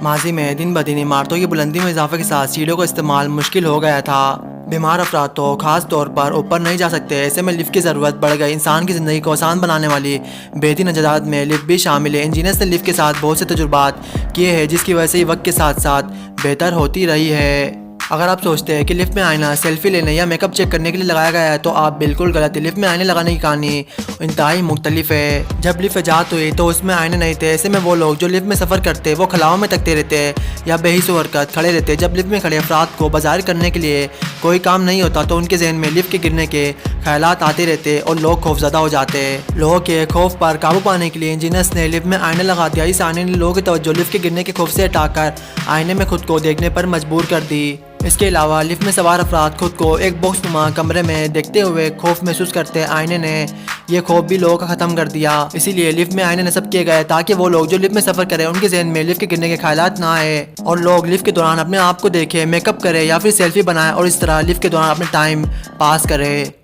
ماضی میں دن بدن عمارتوں کی بلندی میں اضافے کے ساتھ سیڑھیوں کا استعمال مشکل ہو گیا تھا۔ بیمار افراد تو خاص طور پر اوپر نہیں جا سکتے، ایسے میں لفٹ کی ضرورت بڑھ گئی۔ انسان کی زندگی کو آسان بنانے والی بہترین ایجادات میں لفٹ بھی شامل ہے۔ انجینئرز نے لفٹ کے ساتھ بہت سے تجربات کیے ہیں، جس کی وجہ سے یہ وقت کے ساتھ ساتھ بہتر ہوتی رہی ہے۔ اگر آپ سوچتے ہیں کہ لفٹ میں آئینہ سیلفی لینے یا میک اپ چیک کرنے کے لیے لگایا گیا ہے تو آپ بالکل غلط ہیں۔ لفٹ میں آئینے لگانے کی کہانی انتہائی مختلف ہے۔ جب لفٹ ایجاد ہوئی تو اس میں آئینے نہیں تھے، ایسے میں وہ لوگ جو لفٹ میں سفر کرتے وہ خلاؤں میں تکتے رہتے یا بے حس و حرکت کھڑے رہتے۔ جب لفٹ میں کھڑے افراد کو بظاہر کرنے کے لیے کوئی کام نہیں ہوتا تو ان کے ذہن میں لفٹ کے گرنے کے خیالات آتے رہتے اور لوگ خوفزدہ ہو جاتے۔ لوگوں کے خوف پر قابو پانے کے لیے انجینئرز نے لفٹ میں آئینہ لگا دیا۔ اس آئینے نے لوگوں کی توجہ لفٹ کے گرنے کے خوف سے ہٹا کر آئینے میں خود کو دیکھنے پر مجبور کر دی۔ اس کے علاوہ لفٹ میں سوار افراد خود کو ایک باکس نما کمرے میں دیکھتے ہوئے خوف محسوس کرتے۔ آئینے نے یہ خوف بھی لوگوں کا ختم کر دیا۔ اسی لیے لفٹ میں آئینے نصب کیے گئے تاکہ وہ لوگ جو لفٹ میں سفر کریں ان کے ذہن میں لفٹ کے گرنے کے خیالات نہ آئے اور لوگ لفٹ کے دوران اپنے آپ کو دیکھیں، میک اپ کریں یا پھر سیلفی بنائیں اور اس طرح لفٹ کے دوران اپنا ٹائم پاس کریں۔